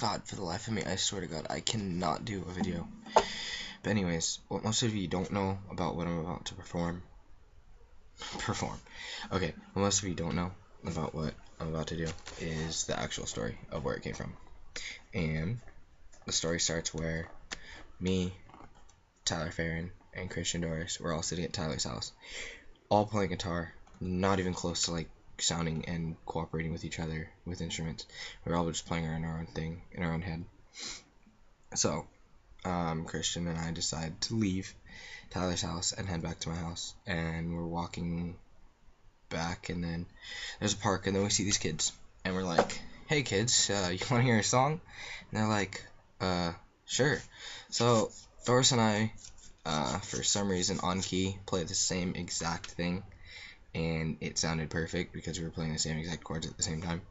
God, for the life of me, I swear to God, I cannot do a video. But anyways, what most of you don't know about what I'm about to perform. Okay, what most of you don't know about what I'm about to do is the actual story of where it came from. And the story starts where me, Tyler Farron, and Christian Dorris were all sitting at Tyler's house, all playing guitar, not even close to like sounding and cooperating with each other with instruments. We were all just playing our own thing in our own head. So Christian and I decided to leave Tyler's house and head back to my house, and we're walking back, and then there's a park, and then we see these kids, and we're like, hey kids, you want to hear a song? And they're like, sure. So Dorris and I, for some reason on key, played the same exact thing, and it sounded perfect because we were playing the same exact chords at the same time.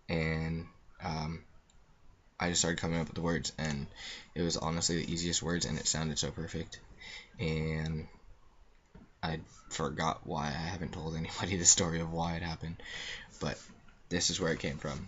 And I just started coming up with the words, and it was honestly the easiest words, and it sounded so perfect. And I forgot why. I haven't told anybody the story of why it happened, but this is where it came from.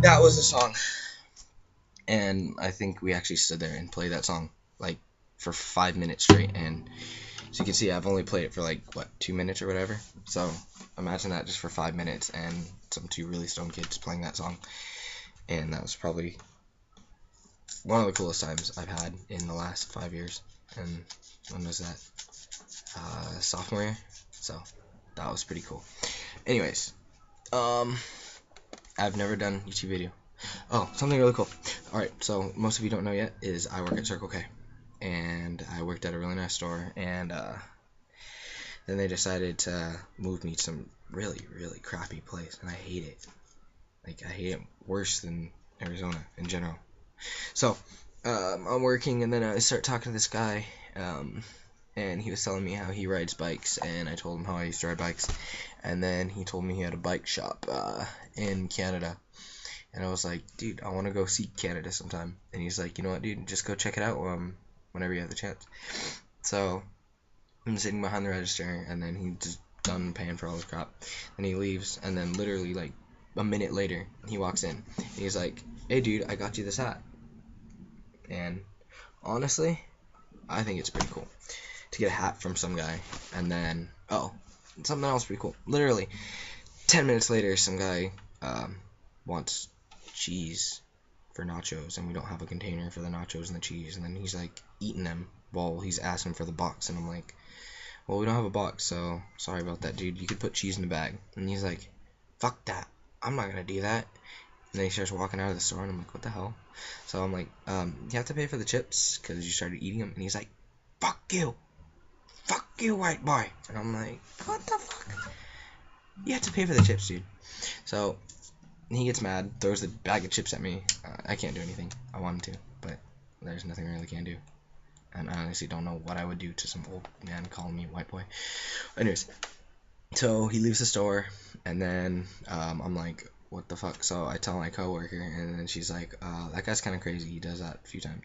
That was the song, and I think we actually stood there and played that song like for 5 minutes straight, and as you can see, I've only played it for like, what, 2 minutes or whatever. So imagine that just for 5 minutes, and some two really stoned kids playing that song. And that was probably one of the coolest times I've had in the last 5 years. And when was that? Sophomore year. So that was pretty cool. Anyways, I've never done a YouTube video. Oh, something really cool. Alright, so most of you don't know yet is I work at Circle K. And I worked at a really nice store, and then they decided to move me to some really, really crappy place, and I hate it. Like, I hate it worse than Arizona in general. So, I'm working, and then I start talking to this guy, and he was telling me how he rides bikes, and I told him how I used to ride bikes, and then he told me he had a bike shop in Canada. And I was like, dude, I want to go see Canada sometime. And he's like, you know what, dude, just go check it out whenever you have the chance. So I'm sitting behind the register, and then he just done paying for all his crap. And he leaves, and then literally like a minute later, he walks in. And he's like, hey, dude, I got you this hat. And honestly, I think it's pretty cool to get a hat from some guy. And then, something else pretty cool. Literally 10 minutes later, some guy wants cheese for nachos, and we don't have a container for the nachos and the cheese, and then he's like eating them while he's asking for the box, and I'm like, well, we don't have a box, so sorry about that, dude. You could put cheese in the bag. And he's like, fuck that, I'm not gonna do that. And then he starts walking out of the store, and I'm like, what the hell? So I'm like, you have to pay for the chips because you started eating them. And he's like, fuck you, white boy. And I'm like, what the fuck? You have to pay for the chips, dude. So he gets mad, throws the bag of chips at me. I can't do anything. I want him to, but there's nothing I really can do. And I honestly don't know what I would do to some old man calling me white boy. Anyways, so he leaves the store, and then I'm like, what the fuck? So I tell my coworker, and then she's like, that guy's kind of crazy. He does that a few times.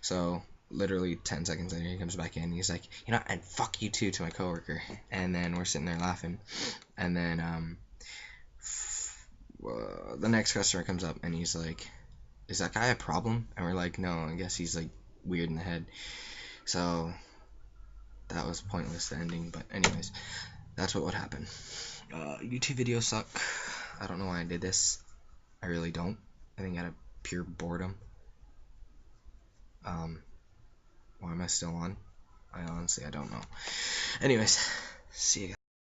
So literally 10 seconds later, he comes back in, and he's like, you know, and fuck you too, to my coworker. And then we're sitting there laughing, and then the next customer comes up, and he's like, is that guy a problem? And we're like, no, I guess he's like weird in the head. So that was pointless, the ending. But anyways, that's what would happen. YouTube videos suck. I don't know why I did this. I really don't. I think out of pure boredom. Why am I still on? I honestly, I don't know. Anyways, see you guys.